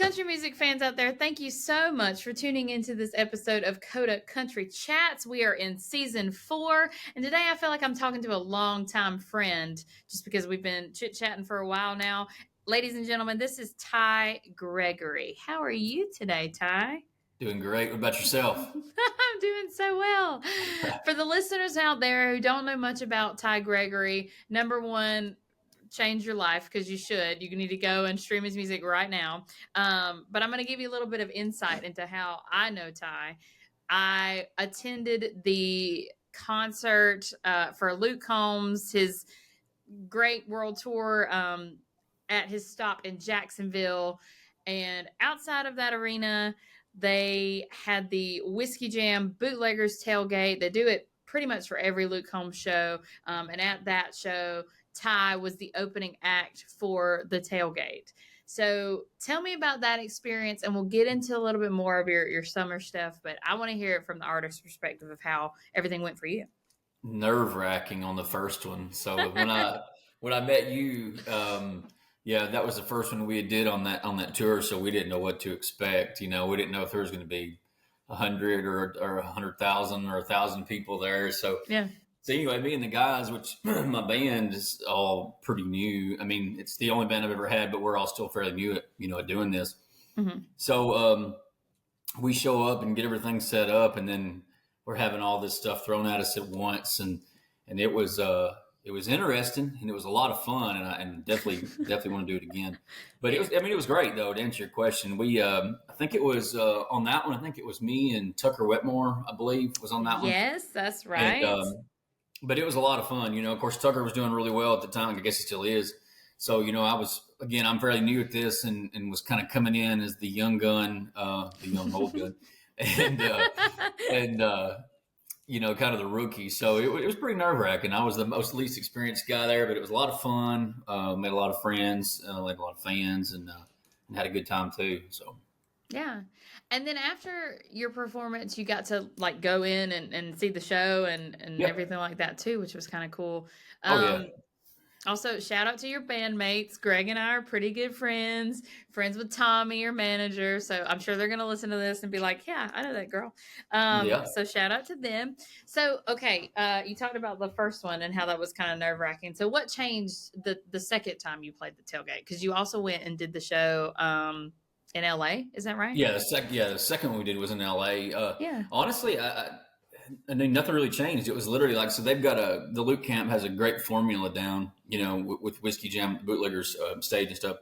country music fans out there, thank you so much for tuning into this episode of Coda Country Chats. We are in season 4, and today I feel like I'm talking to a longtime friend just because we've been chit-chatting for a while now. Ladies and gentlemen, this is Ty Gregory. How are you today, Ty? Doing great. What about yourself? I'm doing so well. For the listeners out there who don't know much about Ty Gregory, number one, change your life because you should. You need to go and stream his music right now. But I'm going to give you a little bit of insight into how I know Ty. I attended the concert for Luke Combs, his great world tour at his stop in Jacksonville. And outside of that arena, they had the Whiskey Jam Bootleggers Tailgate. They do it pretty much for every Luke Combs show. And at that show, Ty was the opening act for the tailgate. So tell me about that experience, and we'll get into a little bit more of your summer stuff. But I want to hear it from the artist's perspective of how everything went for you. Nerve-wracking on the first one. So when I met you, that was the first one we did on that tour. So we didn't know what to expect. We didn't know if there was going to be 100 or 100,000 or 1,000 people there. So yeah. So anyway, me and the guys, which my band is all pretty new. I mean, it's the only band I've ever had, but we're all still fairly new at doing this. Mm-hmm. So we show up and get everything set up, and then we're having all this stuff thrown at us at once, and it was interesting, and it was a lot of fun, and definitely want to do it again. But it was great though. To answer your question, we I think it was on that one. I think it was me and Tucker Wetmore, I believe, was on that one. Yes, that's right. And, but it was a lot of fun. Of course, Tucker was doing really well at the time. I guess he still is. So, I'm fairly new at this and was kind of coming in as the young gun, the young old gun, and kind of the rookie. So it was pretty nerve wracking. I was the least experienced guy there, but it was a lot of fun. Made a lot of friends, made a lot of fans, and had a good time too. So. Yeah. And then after your performance, you got to go in and see the show and yep. everything like that too, which was kind of cool. Yeah. Also, shout out to your bandmates. Greg and I are pretty good friends with Tommy, your manager. So I'm sure they're going to listen to this and be like, yeah, I know that girl. So shout out to them. So, okay. You talked about the first one and how that was kind of nerve wracking. So what changed the second time you played the tailgate? Because you also went and did the show, in LA, is that right? Yeah, the second one we did was in LA. Yeah. Honestly, I mean, nothing really changed. It was literally so they've got the Luke Camp has a great formula down, with Whiskey Jam Bootleggers stage and stuff.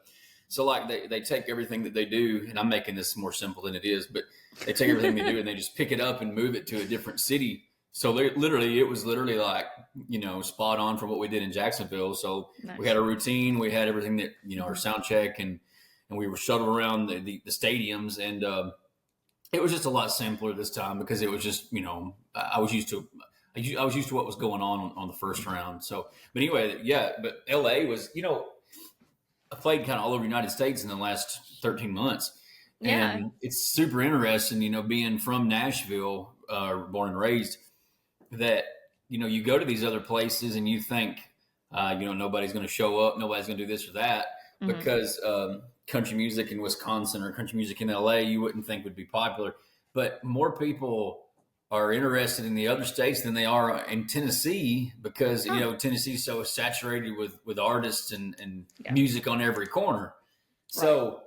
So they take everything that they do, and I'm making this more simple than it is, but they take everything they do and they just pick it up and move it to a different city. So it was literally spot on from what we did in Jacksonville. So nice. We had a routine, we had everything that, our sound check and we were shuttled around the stadiums, and it was just a lot simpler this time because it was just, I was used to what was going on the first round. So, but anyway, yeah, but LA was, I played kind of all over the United States in the last 13 months. Yeah. And it's super interesting, being from Nashville, born and raised, that, you go to these other places and you think, nobody's going to show up, nobody's going to do this or that, mm-hmm. because, country music in Wisconsin or country music in LA, you wouldn't think would be popular, but more people are interested in the other states than they are in Tennessee because, Tennessee is so saturated with artists and music on every corner. So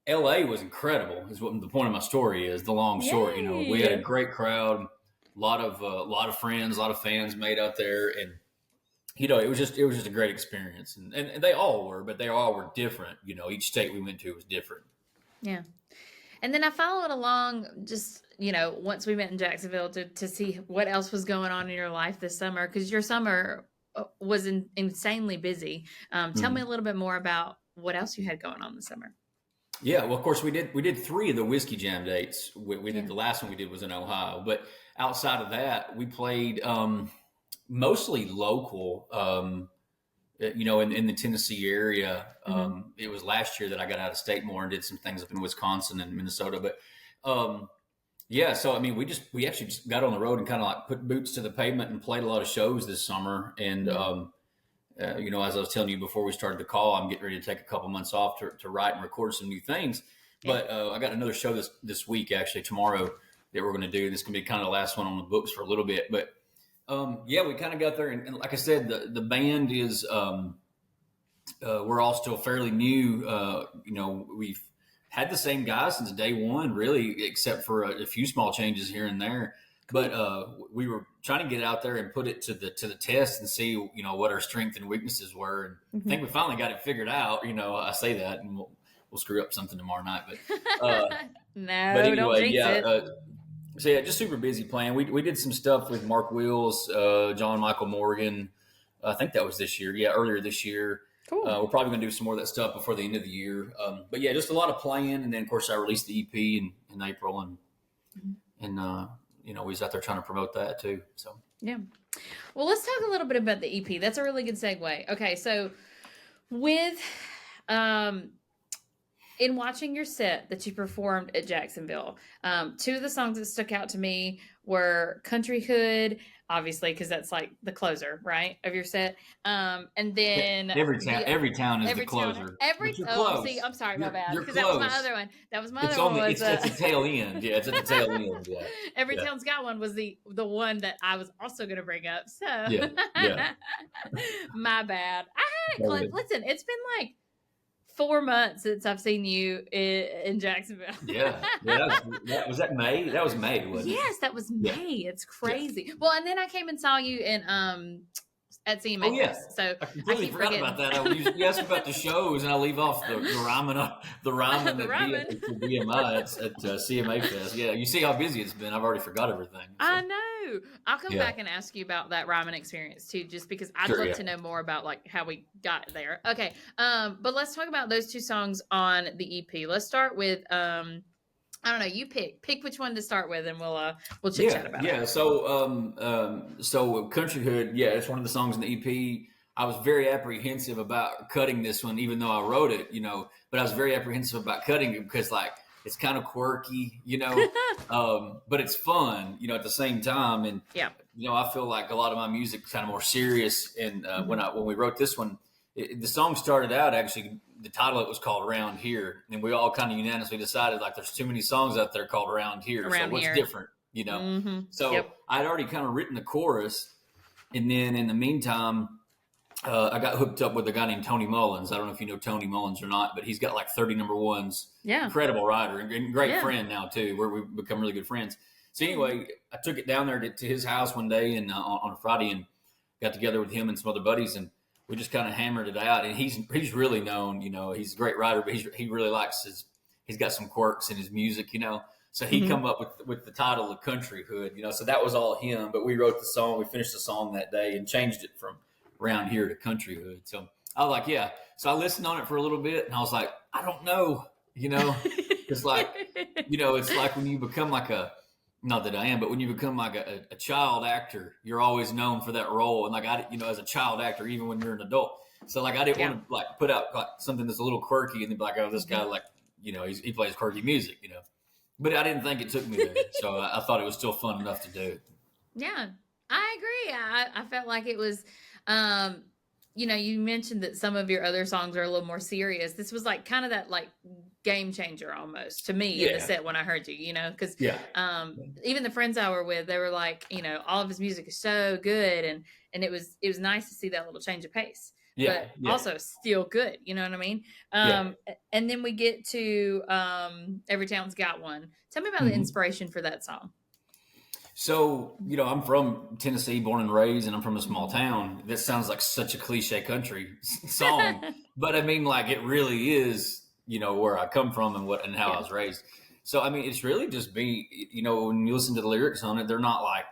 LA was incredible is what the point of my story is, the long short. We had a great crowd, a lot of friends, a lot of fans made out there, and it was just a great experience, and they all were, but they all were different. Each state we went to was different. Yeah. And then I followed along just, once we met in Jacksonville to see what else was going on in your life this summer, because your summer was insanely busy. Tell me a little bit more about what else you had going on this summer. Yeah, well, of course, we did 3 of the Whiskey Jam dates. We did the last one we did was in Ohio, but outside of that, we played mostly local, in the Tennessee area. Mm-hmm. It was last year that I got out of state more and did some things up in Wisconsin and Minnesota. But so I mean, we actually just got on the road and kind of put boots to the pavement and played a lot of shows this summer. And as I was telling you before we started the call, I'm getting ready to take a couple months off to write and record some new things. But I got another show this week, actually, tomorrow, that we're going to do. This is going to be kind of the last one on the books for a little bit. But, we kind of got there. And like I said, the band is, we're all still fairly new. We've had the same guys since day one, really, except for a few small changes here and there. Cool. But we were trying to get out there and put it to the test and see, what our strengths and weaknesses were. And I think we finally got it figured out. I say that, and we'll screw up something tomorrow night. But no, but anyway, don't jinx it. So just super busy playing. We did some stuff with Mark Wills, John Michael Morgan. I think that was this year. Yeah, earlier this year. Cool. We're probably going to do some more of that stuff before the end of the year. But yeah, just a lot of playing. And then, of course, I released the EP in April. And we was out there trying to promote that too. So yeah. Well, let's talk a little bit about the EP. That's a really good segue. Okay, so with in watching your set that you performed at Jacksonville, two of the songs that stuck out to me were Country Hood, obviously, because that's like the closer, right, of your set. And then every town is the closer. See, I'm sorry, my bad, because that was my other one. It's at the tail end. Yeah, it's at the tail end. Yeah. Every Town's Got One was the one that I was also going to bring up. So my bad. I had it, Clint. Listen, it's been like 4 months since I've seen you in Jacksonville. Was that May? That was May, wasn't it? Yes, that was May. It's crazy. Yeah. Well, and then I came and saw you in at CMA. Oh, yeah. So I completely forgot about that. You asked about the shows, and I leave off the rhyming at BMI at CMA Fest. Yeah, you see how busy it's been. I've already forgot everything. So. I know. I'll come back and ask you about that rhyming experience too, just because I'd love to know more about like how we got there. Okay, but let's talk about those two songs on the EP. Let's start with I don't know. You pick which one to start with, and we'll chit chat about it. Yeah. So Country Hood, it's one of the songs in the EP. I was very apprehensive about cutting this one, even though I wrote it, but I was very apprehensive about cutting it because like it's kind of quirky, but it's fun, at the same time. And I feel like a lot of my music is kind of more serious. And when we wrote this one, the song started out actually. The title of it was called Around Here, and we all kind of unanimously decided like there's too many songs out there called Around Here. So what's different, Mm-hmm. So I'd already kind of written the chorus, and then in the meantime, I got hooked up with a guy named Tony Mullins. I don't know if you know Tony Mullins or not, but he's got like 30 number ones. Yeah, incredible writer and great friend now too. Where we've become really good friends. So anyway, I took it down there to his house one day and on a Friday and got together with him and some other buddies and. We just kind of hammered it out, and he's really known, he's a great writer, but he really likes he's got some quirks in his music, so he come up with the title of Country Hood, so that was all him, but we wrote the song, we finished the song that day and changed it from Around Here to Country Hood. So I was like, so I listened on it for a little bit and I was like, I don't know, it's like, it's like when you become like not that I am, but when you become like a child actor, you're always known for that role. And like as a child actor, even when you're an adult. So like I didn't want to like put out like something that's a little quirky and then be like, oh, this guy like, he plays quirky music, But I didn't think it took me there. So I thought it was still fun enough to do. Yeah, I agree. I felt like it was, you mentioned that some of your other songs are a little more serious. This was like kind of that like game changer almost to me in the set when I heard you, because even the friends I were with, they were like, all of his music is so good. And it was nice to see that little change of pace, but also still good. You know what I mean? And then we get to Every Town's Got One. Tell me about the inspiration for that song. So, I'm from Tennessee, born and raised, and I'm from a small town. That sounds like such a cliche country song, but I mean, like it really is, where I come from and how I was raised. So, I mean, it's really just me, when you listen to the lyrics on it, they're not like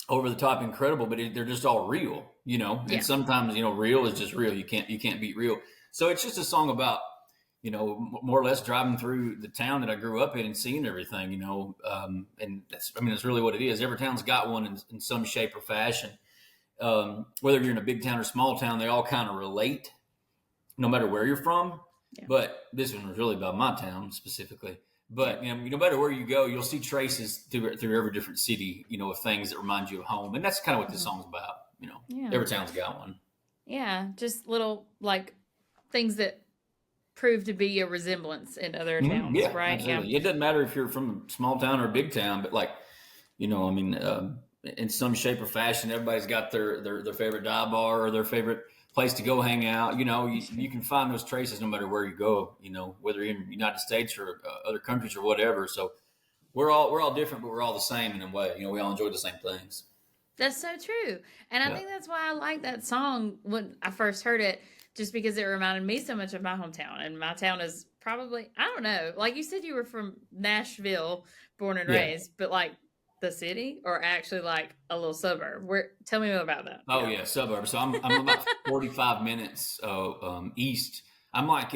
over the top incredible, but they're just all real, and sometimes, real is just real. You can't beat real. So it's just a song about, more or less driving through the town that I grew up in and seeing everything, and that's really what it is. Every town's got one in some shape or fashion. Whether you're in a big town or small town, they all kind of relate no matter where you're from. Yeah. But this one was really about my town specifically. But, no matter where you go, you'll see traces through every different city, of things that remind you of home. And that's kind of what this song's about, Every town's got one. Yeah, just little, like, things that prove to be a resemblance in other towns, Yeah, right? absolutely. Yeah. It doesn't matter if you're from a small town or a big town, but like, I mean, in some shape or fashion, everybody's got their favorite dive bar or their favorite place to go hang out. You can find those traces no matter where you go. Whether you're in the United States or other countries or whatever. So we're all different, but we're all the same in a way. We all enjoy the same things. That's so true. And I Yeah, think that's why I like that song when I first heard it, just because it reminded me so much of my hometown. And my town is probably, I don't know, like you said, you were from Nashville, born and yeah. raised, but like the city or actually like a little suburb. Tell me more about that. Oh yeah, suburbs. So I'm about 45 minutes east. I'm like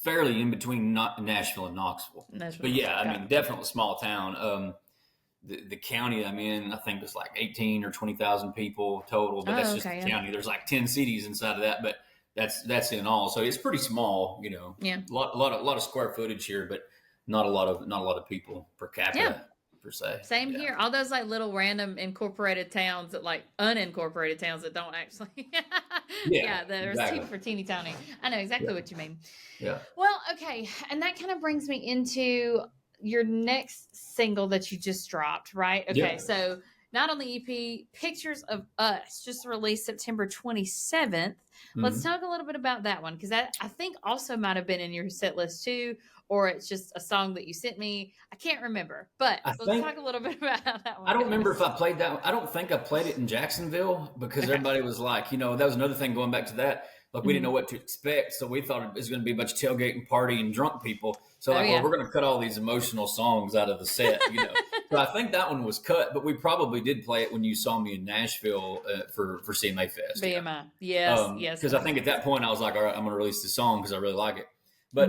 fairly in between Nashville and Knoxville. Nashville. But yeah, I Got mean, definitely a small town. The county I'm in, I think it's like 18 or 20,000 people total, but that's just okay. the county. There's like 10 cities inside of that, but that's in all. So it's pretty small. Yeah. A lot of square footage here, but not a lot of people per capita. Yeah. Per se. Same here. All those like little random incorporated towns that like unincorporated towns that don't actually. There's exactly. for teeny tiny. I know exactly what you mean. Yeah. Well, okay, and that kind of brings me into your next single that you just dropped, right? Okay, Yeah. so not on the EP, Pictures of Us, just released September 27th. Mm-hmm. Let's talk a little bit about that one, because that I think also might have been in your set list too, or it's just a song that you sent me. I can't remember, but let's talk a little bit about how that one I don't goes. remember if I played that. I don't think I played it in Jacksonville because everybody was like, that was another thing going back to that. Like we didn't know what to expect, so we thought it was going to be a bunch of tailgating, party, and drunk people. So well, we're going to cut all these emotional songs out of the set, So I think that one was cut, but we probably did play it when you saw me in Nashville for CMA Fest. BMI, yes. Because I think at that point I was like, all right, I'm going to release this song because I really like it. But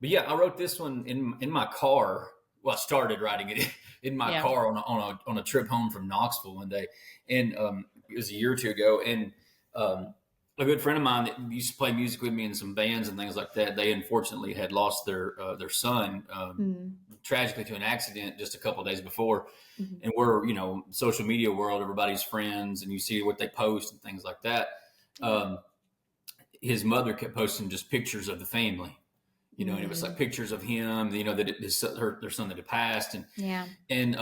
but yeah, I wrote this one in my car. Well, I started writing it in my car on a trip home from Knoxville one day, and it was a year or two ago, and a good friend of mine that used to play music with me in some bands and things like that, they unfortunately had lost their son tragically to an accident just a couple of days before. Mm-hmm. And we're, social media world, everybody's friends, and you see what they post and things like that. His mother kept posting just pictures of the family, and it was like pictures of him, that their son that had passed. And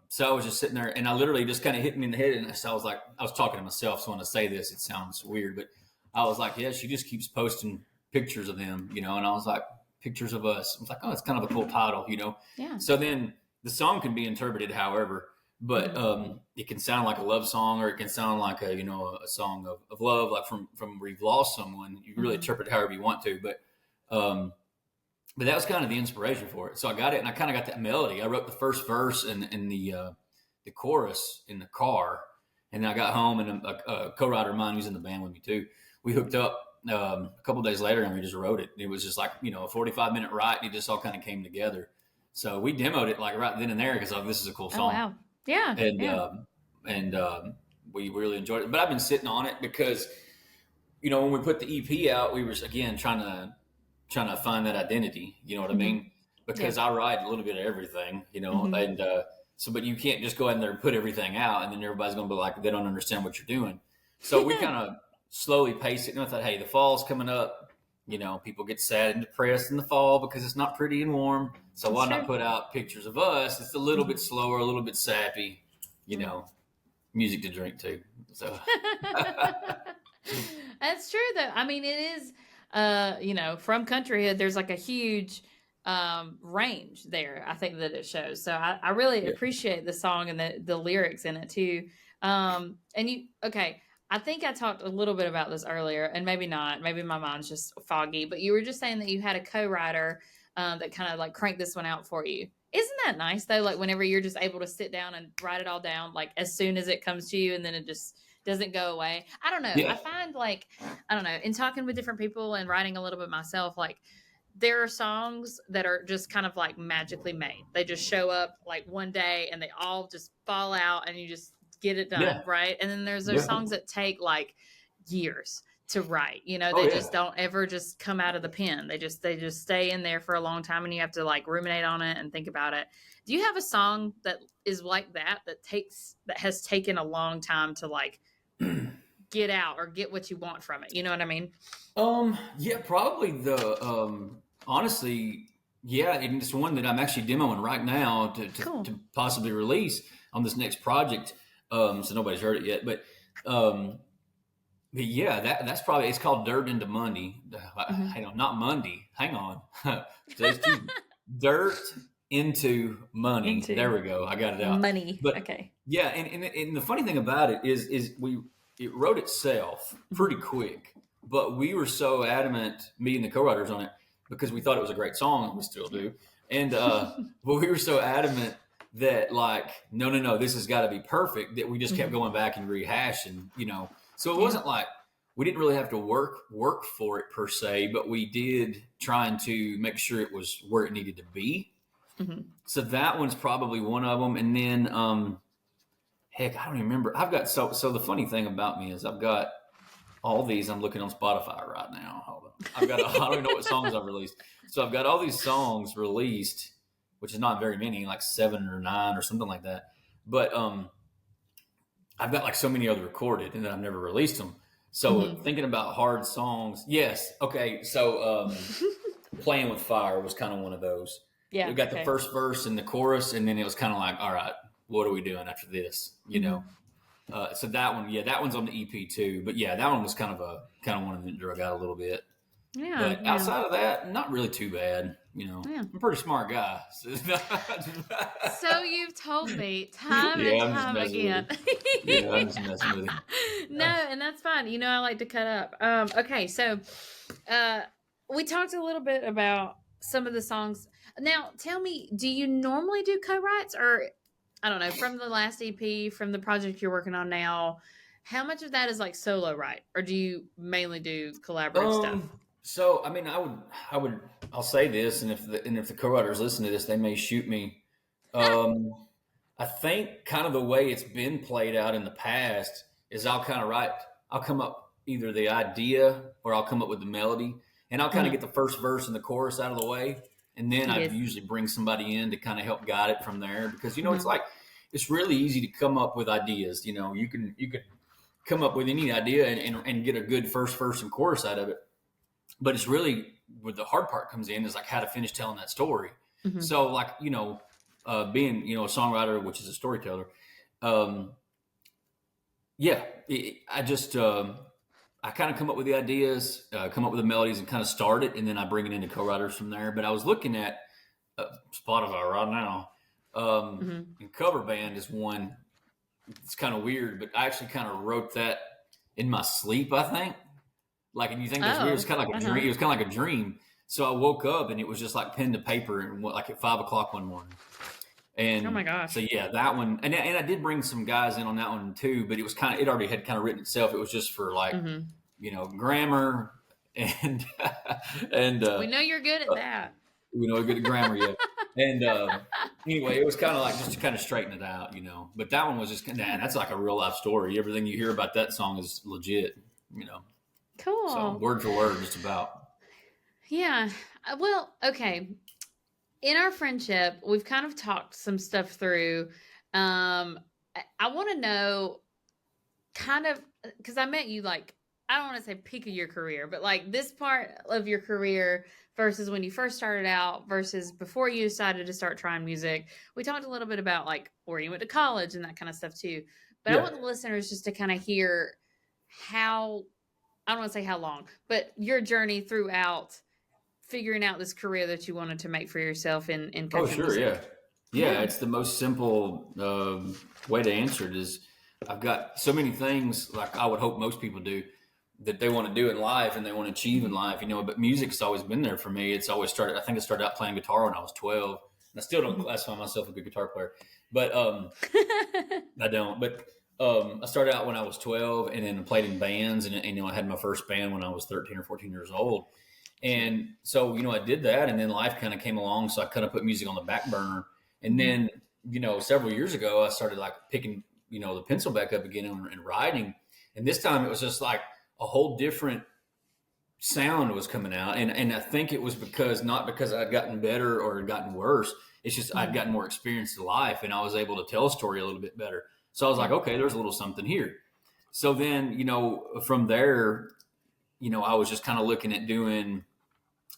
so I was just sitting there, and I literally just kind of hit me in the head. And so I was talking to myself. So when I say this, it sounds weird, but I was like, yeah, she just keeps posting pictures of them, and I was like, pictures of us. I was like, oh, it's kind of a cool title, Yeah. So then the song can be interpreted however, but it can sound like a love song, or it can sound like a song of love, like from where you've lost someone. You can really interpret it however you want to, but that was kind of the inspiration for it. So I got it, and I kind of got that melody. I wrote the first verse and the chorus in the car, and then I got home, and a co-writer of mine who's in the band with me too, we hooked up a couple of days later, and we just wrote it. It was just like, a 45-minute write, and it just all kind of came together. So we demoed it like right then and there because this is a cool song. Oh, wow. Yeah. And we really enjoyed it. But I've been sitting on it because, when we put the EP out, we were, again, trying to find that identity, you know what I mean? Because I write a little bit of everything, and but you can't just go in there and put everything out, and then everybody's going to be like, they don't understand what you're doing. So we kind of slowly pace it. And I thought, hey, the fall's coming up. People get sad and depressed in the fall because it's not pretty and warm. So why not put out pictures of us? It's a little bit slower, a little bit sappy, music to drink too. So that's true though. I mean, it is, from country, there's like a huge range there. I think that it shows. So I really appreciate the song and the lyrics in it too. I think I talked a little bit about this earlier, and maybe not. Maybe my mind's just foggy. But you were just saying that you had a co-writer that kind of like cranked this one out for you. Isn't that nice though? Like whenever you're just able to sit down and write it all down, like as soon as it comes to you, and then it just doesn't go away. I don't know. Yeah. I find in talking with different people and writing a little bit myself, like there are songs that are just kind of like magically made. They just show up like one day and they all just fall out, and you just get it done, right? And then there's songs that take like years to write. They just don't ever just come out of the pen. They just stay in there for a long time, and you have to like ruminate on it and think about it. Do you have a song that is like that has taken a long time to like get out or get what you want from it? You know what I mean? Yeah, probably honestly, yeah, and it's one that I'm actually demoing right now to possibly release on this next project. So nobody's heard it yet, but yeah, that's probably, it's called Dirt into Monday. Hang on, not Monday. Hang on. Today's Tuesday. Dirt into Money. There we go. I got it out. Money. But okay. Yeah, and the funny thing about it is it wrote itself pretty quick, but we were so adamant, me and the co-writers on it, because we thought it was a great song, and we still do. And but we were so adamant that like, no, this has got to be perfect, that we just kept going back and rehashing, So it wasn't like we didn't really have to work for it per se, but we did trying to make sure it was where it needed to be. So that one's probably one of them. And then, heck, I don't even remember. I've got, so the funny thing about me is I've got all these, I'm looking on Spotify right now. Hold on. I don't even know what songs I've released. So I've got all these songs released, which is not very many, like 7 or 9 or something like that. But, I've got like so many other recorded, and then I've never released them. So thinking about hard songs. Yes. Okay. So, Playing with Fire was kind of one of those. Yeah, we got the first verse and the chorus, and then it was kind of like, all right, what are we doing after this? So that one, that one's on the EP too. But yeah, that one was kind of one that drug out a little bit. Yeah. But outside of that, not really too bad. I'm a pretty smart guy. So you've told me time and time again. I'm just messing with you. No, and that's fine. I like to cut up. Okay, so we talked a little bit about some of the songs. Now, tell me, do you normally do co-writes, or I don't know, from the last EP, from the project you're working on now, how much of that is like solo write, or do you mainly do collaborative stuff? So, I mean, I'll say this, and if the co-writers listen to this, they may shoot me. I think kind of the way it's been played out in the past is I'll come up either the idea or I'll come up with the melody, and I'll kind of get the first verse and the chorus out of the way. And then I usually bring somebody in to kind of help guide it from there, because, it's like, it's really easy to come up with ideas. You can come up with any idea and get a good first verse and chorus out of it. But it's really where the hard part comes in is like how to finish telling that story. So like, being, a songwriter, which is a storyteller. I kind of come up with the ideas, come up with the melodies, and kind of start it, and then I bring it into co-writers from there. But I was looking at Spotify right now, and Cover Band is one. It's kind of weird, but I actually kind of wrote that in my sleep, I think. Like, and you think that's weird? It's kind of like a dream. It was kind of like a dream. So I woke up, and it was just like pen to paper, and like at 5 o'clock one morning. And oh my gosh! So yeah, that one, and I did bring some guys in on that one too, but it already had kind of written itself. It was just for like, grammar and we know you're good at that. We know you're good at grammar, yeah. And anyway, it was kind of like just to kind of straighten it out, But that one was just that's like a real life story. Everything you hear about that song is legit, Cool. So word for word, just about. Yeah. Well, okay. In our friendship, we've kind of talked some stuff through. I want to know kind of, because I met you like, I don't want to say peak of your career, but like this part of your career versus when you first started out versus before you decided to start trying music. We talked a little bit about like where you went to college and that kind of stuff too. But I want the listeners just to kind of hear how, I don't want to say how long, but your journey throughout figuring out this career that you wanted to make for yourself in country music. Yeah. It's the most simple way to answer it is I've got so many things, like I would hope most people do, that they want to do in life and they want to achieve in life, but music's always been there for me. It's always started, I think I started out playing guitar when I was 12, and I still don't classify myself a good guitar player, but I don't, but I started out when I was 12 and then played in bands, and I had my first band when I was 13 or 14 years old. And so, I did that, and then life kind of came along. So I kind of put music on the back burner. And then, several years ago, I started like picking, the pencil back up again and writing. And this time it was just like a whole different sound was coming out. And I think it was not because I'd gotten better or had gotten worse. It's just I'd gotten more experience in life, and I was able to tell a story a little bit better. So I was like, okay, there's a little something here. So then, from there, I was just kind of looking at doing,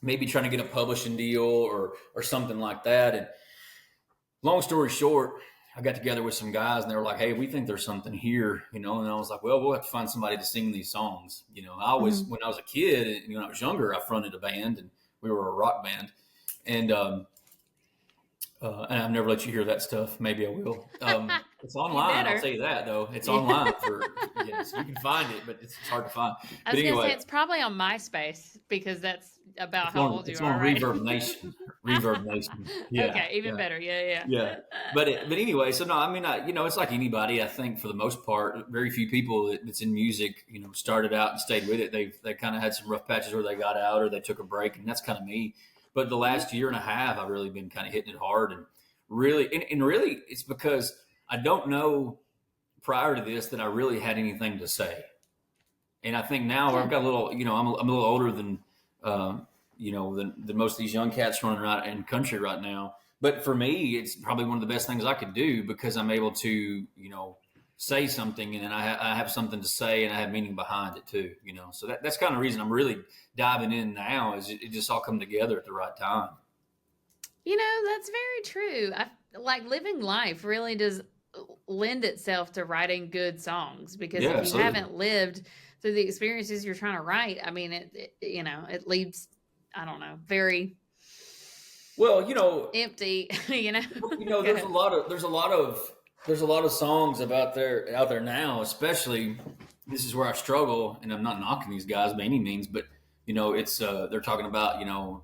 maybe trying to get a publishing deal or something like that. And long story short, I got together with some guys and they were like, "Hey, we think there's something here," and I was like, "Well, we'll have to find somebody to sing these songs." I always, when I was a kid and when I was younger, I fronted a band and we were a rock band. And I've never let you hear that stuff. Maybe I will. It's online. I'll tell you that, though. It's online yes, you can find it, but it's hard to find. I was going to say it's probably on MySpace because that's about how old you are, right? Reverb Nation. Reverb Nation. Yeah. Okay, even better. Yeah. Yeah. But anyway, so no, I mean, it's like anybody. I think for the most part, very few people that's in music, started out and stayed with it. They kind of had some rough patches where they got out or they took a break, and that's kind of me. But the last year and a half, I've really been kind of hitting it hard, and really, it's because I don't know prior to this that I really had anything to say. And I think now I've got a little, I'm a little older than, than most of these young cats running around in country right now. But for me, it's probably one of the best things I could do because I'm able to, say something and I have something to say and I have meaning behind it too, So that's kind of the reason I'm really diving in now is it just all come together at the right time. That's very true. Like living life really does lend itself to writing good songs because if you absolutely haven't lived through the experiences you're trying to write, I mean, it leaves, I don't know, very empty, there's a lot of songs out there now, especially this is where I struggle, and I'm not knocking these guys by any means, but it's they're talking about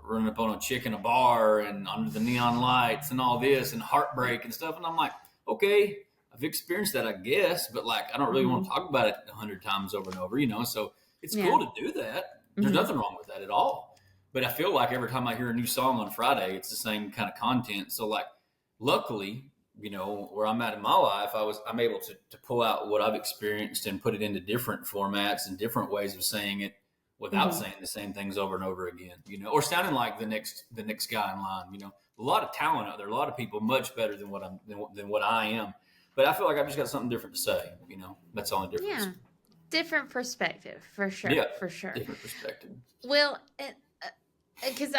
running up on a chick in a bar and under the neon lights and all this and heartbreak and stuff, and I'm like, okay, I've experienced that, I guess, but like I don't really want to talk about it 100 times over and over, so it's cool to do that. There's nothing wrong with that at all, but I feel like every time I hear a new song on Friday, it's the same kind of content. So like, luckily, where I'm at in my life, I'm able to pull out what I've experienced and put it into different formats and different ways of saying it without saying the same things over and over again, or sounding like the next guy in line. A lot of talent out there, a lot of people much better than what I am, but I feel like I've just got something different to say. That's the only difference. Yeah, different perspective for sure. Yeah, for sure. Different perspective. Well, because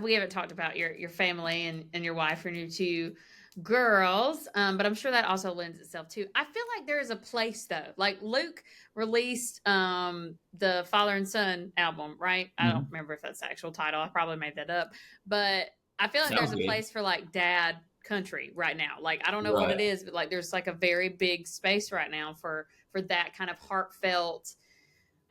we haven't talked about your family and your wife and your two girls, but I'm sure that also lends itself to. I feel like there is a place though. Like Luke released the Father and Son album, right? I don't remember if that's the actual title. I probably made that up, but I feel like there's a place for like dad country right now. Like I don't know what it is, but like there's like a very big space right now for that kind of heartfelt.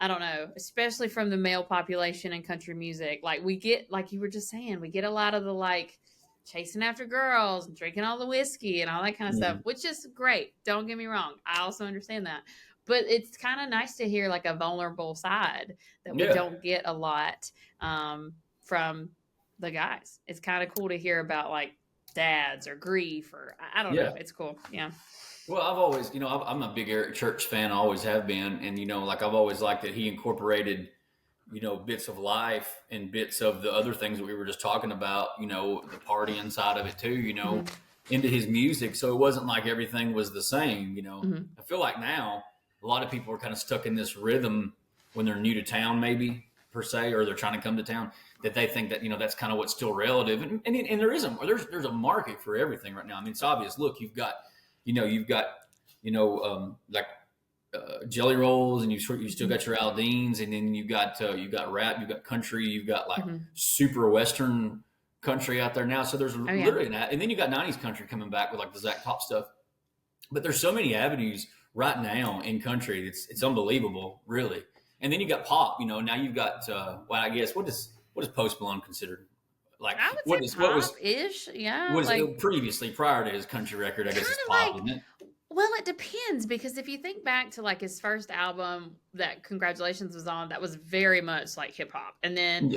I don't know, especially from the male population in country music. Like we get, like you were just saying, we get a lot of the like chasing after girls and drinking all the whiskey and all that kind of stuff, which is great. Don't get me wrong. I also understand that. But it's kind of nice to hear like a vulnerable side that we don't get a lot from the guys. It's kind of cool to hear about like dads or grief or I don't know. It's cool. Yeah. Well, I've always, I'm a big Eric Church fan. I always have been. And, like I've always liked that he incorporated, bits of life and bits of the other things that we were just talking about, the partying side of it too, into his music. So it wasn't like everything was the same, I feel like now a lot of people are kind of stuck in this rhythm when they're new to town, maybe per se, or they're trying to come to town, that they think that, that's kind of what's still relative. And there isn't, there's a market for everything right now. I mean, it's obvious. Look, you've got like jelly rolls, and you still got your Aldeans, and then you got rap, you got country, you've got like super Western country out there now. So there's literally that, and then you got 90s country coming back with like the Zach Top stuff. But there's so many avenues right now in country. It's unbelievable, really. And then you got pop. Now you've got I guess what is Post Malone considered? Like I would say pop-ish, yeah. Was like, previously, prior to his country record, I guess it's pop, isn't it? Well, it depends, because if you think back to like his first album that Congratulations was on, that was very much like hip hop. And then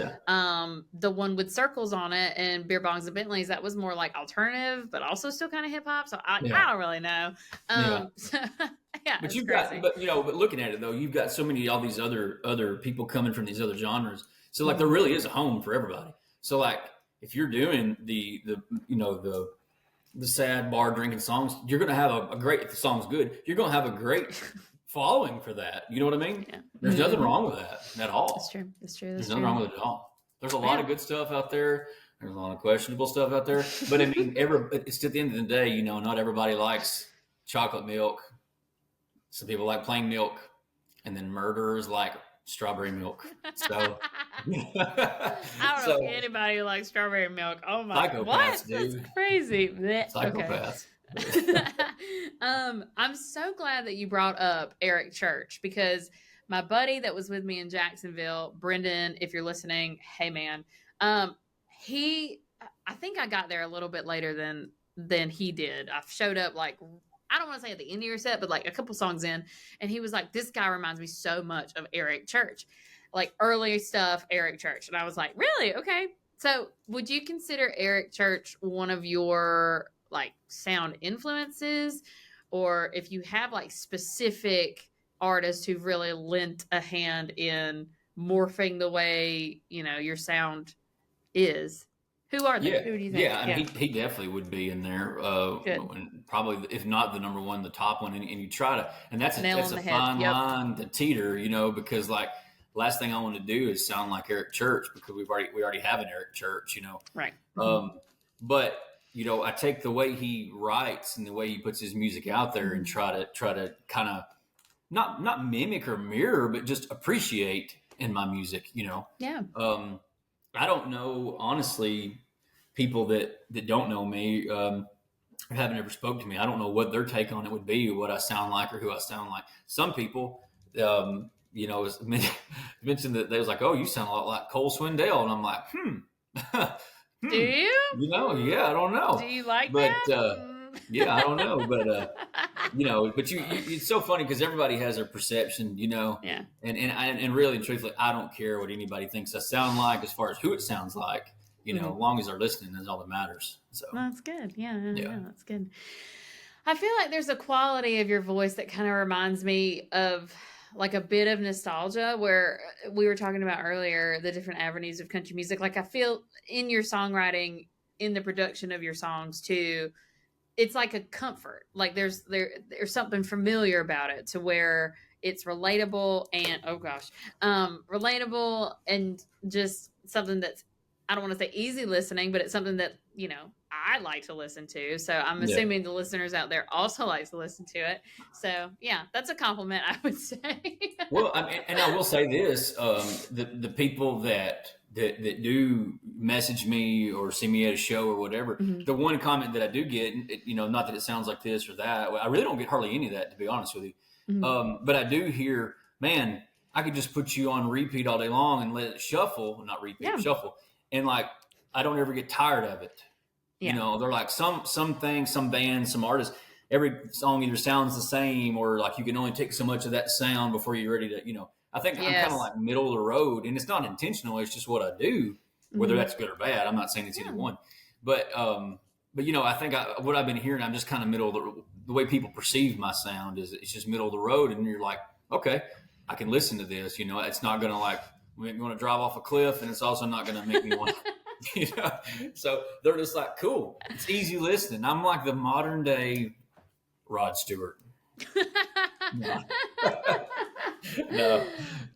the one with circles on it and Beer Bongs and Bentleys, that was more like alternative, but also still kind of hip hop. So I don't really know. But you've got, but looking at it though, you've got so many, all these other people coming from these other genres. So like there really is a home for everybody. So like if you're doing the the sad bar drinking songs, you're going to have a great, if the song's good, you're going to have a great following for that. You know what I mean? Yeah. There's nothing wrong with that at all. That's true. There's nothing wrong with it at all. There's a lot of good stuff out there. There's a lot of questionable stuff out there. But I mean, it's at the end of the day, you know, not everybody likes chocolate milk. Some people like plain milk. And then murderers like strawberry milk. So I don't know anybody who likes strawberry milk. Oh my god. What? Dude. That's crazy. Psychopaths. Okay. I'm so glad that you brought up Eric Church, because my buddy that was with me in Jacksonville, Brendan, if you're listening, hey man, I think I got there a little bit later than he did. I showed up like, I don't want to say at the end of your set, but like a couple songs in, and he was like, this guy reminds me so much of Eric Church, like early stuff, Eric Church. And I was like, really? Okay. So would you consider Eric Church one of your like sound influences, or if you have like specific artists who've really lent a hand in morphing the way, you know, your sound is? Who are they? Yeah. Who do you think? Yeah, I mean, he definitely would be in there. Probably, if not the number one, the top one. And you try to, and that's a fine line to teeter, you know, because like last thing I want to do is sound like Eric Church, because we already have an Eric Church, you know. Right. But you know, I take the way he writes and the way he puts his music out there and try to kind of not mimic or mirror, but just appreciate in my music, you know. Yeah. I don't know, honestly, people that don't know me, or haven't ever spoke to me. I don't know what their take on it would be, what I sound like or who I sound like. Some people, you know, mentioned that they was like, oh, you sound a lot like Cole Swindell. And I'm like, Do you? You know, yeah, I don't know. Do you like that? Yeah, I don't know. But, you know, but you it's so funny because everybody has their perception, you know. Yeah. And really and truthfully, I don't care what anybody thinks I sound like as far as who it sounds like. You know, as long as they're listening, that's all that matters. So that's good. Yeah, that's good. I feel like there's a quality of your voice that kind of reminds me of like a bit of nostalgia, where we were talking about earlier, the different avenues of country music. Like I feel in your songwriting, in the production of your songs too, it's like a comfort. Like there's something familiar about it, to where it's relatable and relatable and just something that's, I don't want to say easy listening, but it's something that, you know, I like to listen to. So I'm assuming the listeners out there also like to listen to it. So yeah, that's a compliment, I would say. Well, I mean, and I will say this, the people that do message me or see me at a show or whatever, the one comment that I do get, you know, not that it sounds like this or that, I really don't get hardly any of that, to be honest with you. But I do hear, man, I could just put you on repeat all day long and let it shuffle, not repeat, shuffle. And like, I don't ever get tired of it. Yeah. You know, they're like some things, some bands, some artists, every song either sounds the same, or like you can only take so much of that sound before you're ready to, you know, I think I'm kind of like middle of the road, and it's not intentional. It's just what I do, whether that's good or bad. I'm not saying it's either one, but you know, I think what I've been hearing, I'm just kind of middle of the way people perceive my sound is it's just middle of the road. And you're like, okay, I can listen to this, you know, it's not going to like, make me want to drive off a cliff, and it's also not going to make me want to, you know, so they're just like, cool, it's easy listening. I'm like the modern day Rod Stewart. No.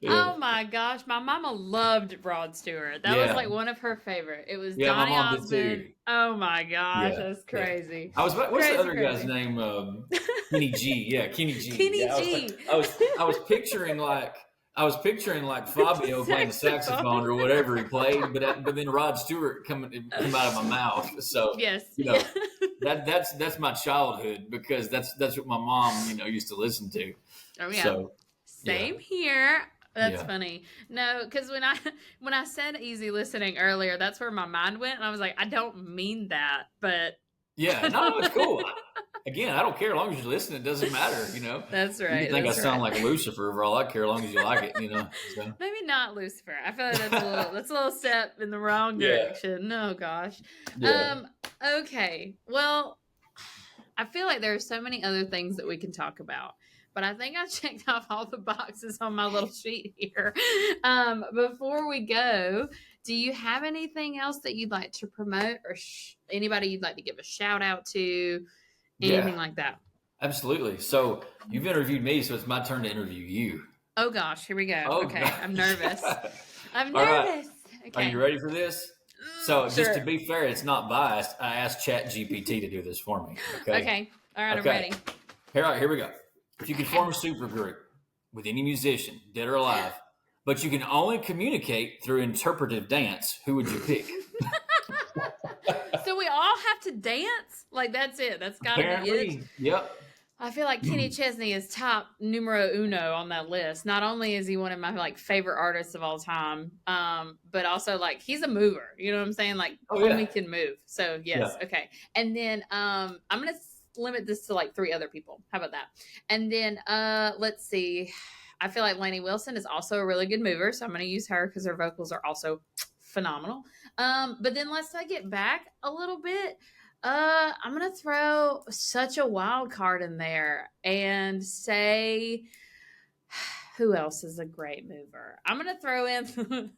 Oh my gosh, my mama loved Rod Stewart. That was like one of her favorite. It was Donny Osmond. Oh my gosh, that's crazy. What's the other guy's name? Kenny G. Yeah, Kenny G. Kenny G. I was picturing like Fabio playing the saxophone or whatever he played, but then Rod Stewart come out of my mouth. So you know, that's my childhood, because that's what my mom, you know, used to listen to. Oh yeah. So, Same here. That's funny. No, because when I said easy listening earlier, that's where my mind went, and I was like, I don't mean that, but no, it's cool. Again, I don't care, as long as you listen. It doesn't matter, you know. That's right. You think I sound like Lucifer, for all I care, as long as you like it, you know. So. Maybe not Lucifer. I feel like that's a little step in the wrong direction. Oh gosh. Yeah. Okay. Well, I feel like there are so many other things that we can talk about, but I think I checked off all the boxes on my little sheet here. Before we go, do you have anything else that you'd like to promote, or anybody you'd like to give a shout out to, anything like that? Absolutely. So you've interviewed me, so it's my turn to interview you. Oh gosh, here we go. Oh, okay, gosh. I'm nervous. I'm All right. nervous. Okay. Are you ready for this? So Sure. just to be fair, it's not biased. I asked ChatGPT to do this for me. Okay. All right, Okay. I'm ready. Here we go. If you could form a supergroup with any musician, dead or alive, but you can only communicate through interpretive dance, who would you pick? So we all have to dance? Like, that's it. That's got to be it. Yep. I feel like Kenny Chesney is top numero uno on that list. Not only is he one of my like favorite artists of all time, but also like he's a mover. You know what I'm saying? Like homie can move. So yes, okay. And then I'm gonna limit this to like 3 other people. How about that? And then let's see. I feel like Lainey Wilson is also a really good mover, so I'm gonna use her because her vocals are also phenomenal. But then let's take it back a little bit. I'm gonna throw such a wild card in there and say, who else is a great mover? I'm gonna throw in.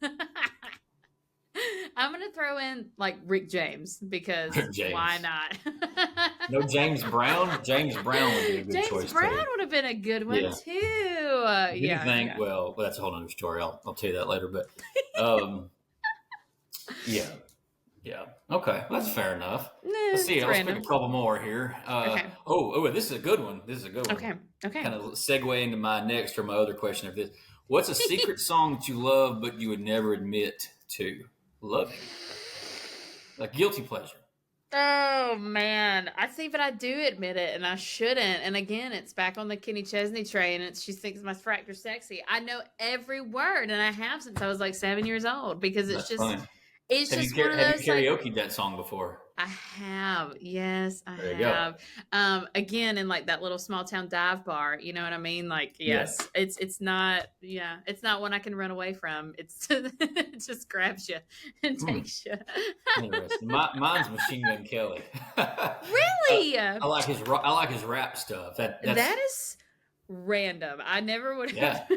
I'm gonna throw in like Rick James because why not? No, James Brown. James Brown would be a good choice. James Brown would have been a good one too. You think? Well, that's a whole other story. I'll tell you that later. But yeah. Okay, well, that's fair enough. Let's see. Let's pick a couple more here. Okay. Oh, this is a good one. Okay. Kind of segue into my next or my other question of this. What's a secret song that you love but you would never admit to loving? Like guilty pleasure. Oh man, I see, but I do admit it, and I shouldn't. And again, it's back on the Kenny Chesney train. And she thinks my fracture sexy. I know every word, and I have since I was like 7 years old because it's just. Funny. It's have just you, one of those. Have you karaoke'd that song before? I have. Yes, I there have. Again, in like that little small town dive bar, you know what I mean? Like, yes, it's not. Yeah, it's not one I can run away from. It's it just grabs you and takes you. Interesting. Mine's Machine Gun Kelly. Really? I like his rap stuff. That is random. I never would have.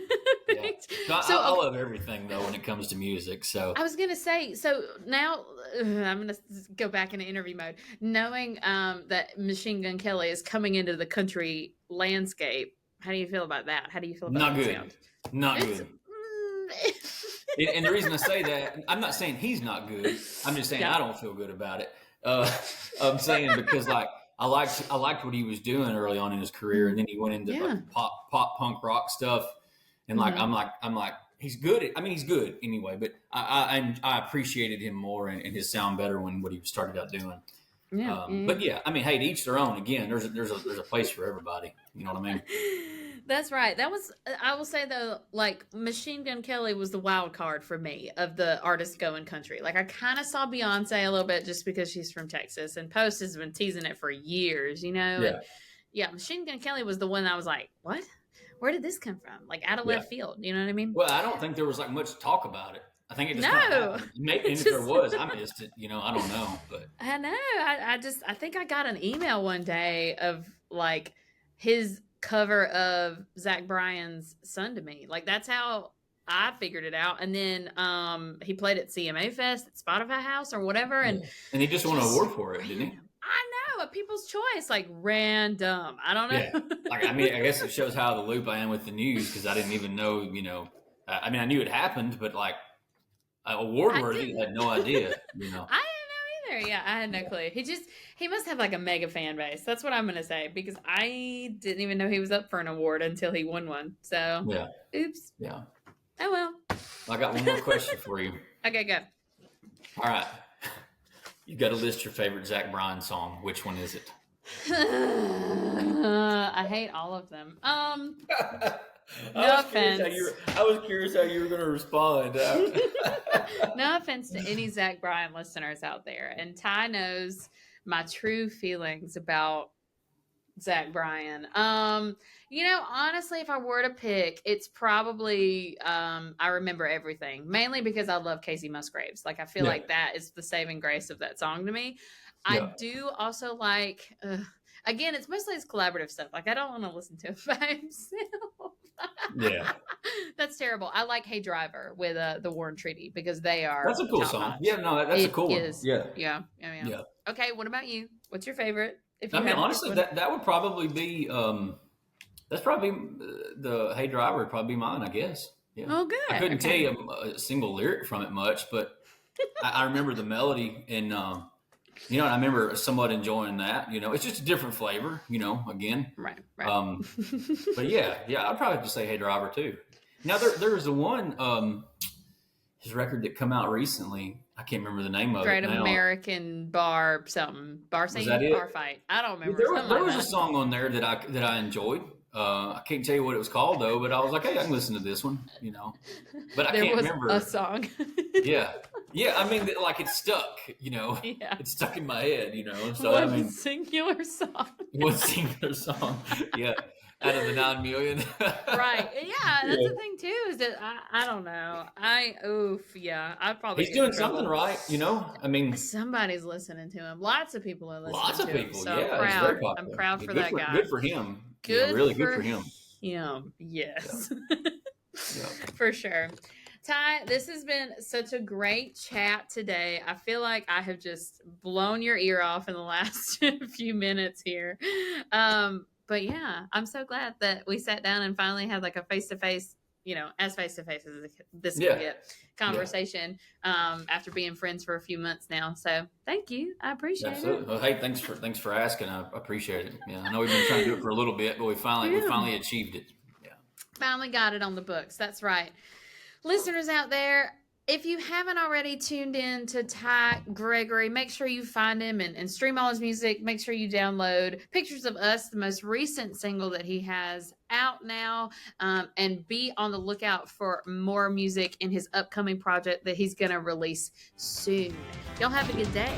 So I love everything though when it comes to music. So I was gonna say. So now I'm gonna go back into interview mode, knowing that Machine Gun Kelly is coming into the country landscape. How do you feel about that? How do you feel about that sound? Not good. And the reason I say that, I'm not saying he's not good. I'm just saying I don't feel good about it. I'm saying because like. I liked what he was doing early on in his career, and then he went into like pop punk rock stuff, and like I'm like he's good. He's good anyway, but I appreciated him more and his sound better when what he started out doing. But yeah, hey, to each their own. Again, there's a place for everybody. You know what I mean? That's right. That was, I will say though, like Machine Gun Kelly was the wild card for me of the artists going country. Like I kind of saw Beyonce a little bit just because she's from Texas, and Post has been teasing it for years, you know? Yeah. And yeah, Machine Gun Kelly was the one that I was like, what? Where did this come from? Like out of left field, you know what I mean? Well, I don't think there was like much talk about it. I think it just happened. Maybe if there was, I missed it. You know, I don't know, but I know. I think I got an email one day of like his cover of Zach Bryan's Son to Me. Like that's how I figured it out. And then he played at CMA Fest at Spotify House or whatever, and he just won an award for it, didn't he? I know, a People's Choice, like random. I don't know. Yeah. Like I guess it shows how the loop I am with the news because I didn't even know. You know, I knew it happened, but like award worthy, I had no idea. You know. I didn't know either. Yeah, I had no clue. He must have like a mega fan base. That's what I'm gonna say because I didn't even know he was up for an award until he won one. So oops. Yeah. Oh well. I got one more question for you. Okay, go. All right. You got to list your favorite Zach Bryan song. Which one is it? I hate all of them. No offense. I was curious how you were going to respond. No offense to any Zach Bryan listeners out there. And Ty knows my true feelings about Zach Bryan. You know, honestly, if I were to pick, it's probably I Remember Everything. Mainly because I love Casey Musgraves. Like, I feel like that is the saving grace of that song to me. I do also like... again, it's mostly his collaborative stuff. Like I don't want to listen to him by himself. Yeah. That's terrible. I like Hey Driver with the Warren Treaty because they are That's a cool top song. notch. Yeah, no, that's a cool one. Is. Yeah. Yeah. Okay, what about you? What's your favorite? If you honestly, that would probably be that's probably the Hey Driver would probably be mine, I guess. Yeah. Oh, good. I couldn't tell you a single lyric from it much, but I remember the melody and and I remember somewhat enjoying that. It's just a different flavor. Again. Right. But yeah, I'd probably have to say Hey Driver too. Now there's the one his record that come out recently. I can't remember the name of Great it now. American Bar something. Bar scene, bar fight. I don't remember. There was a song on there that I enjoyed. I can't tell you what it was called though, but I was like, hey, I can listen to this one, But I can't remember a song. Yeah. I mean, like it's stuck, Yeah. It's stuck in my head, So One singular song. One singular song. Yeah. Out of the 9 million. Right. Yeah, that's the thing too, is that I don't know. I probably he's doing something right, I mean, somebody's listening to him. Lots of people are listening to him. Lots of people, so yeah. I'm proud. Very popular. I'm proud for that guy. Good for him. Really good for him. Yes. Yeah. For sure. Ty, this has been such a great chat today. I feel like I have just blown your ear off in the last few minutes here. But yeah, I'm so glad that we sat down and finally had like a face-to-face, as face-to-face as this can get, conversation after being friends for a few months now. So thank you. I appreciate it. Well, hey, thanks for asking. I appreciate it. Yeah, I know we've been trying to do it for a little bit, but we finally achieved it. Yeah. Finally got it on the books. That's right. Listeners out there, if you haven't already tuned in to Ty Gregory, make sure you find him and stream all his music. Make sure you download Pictures of Us, the most recent single that he has out now, and be on the lookout for more music in his upcoming project that he's going to release soon. Y'all have a good day.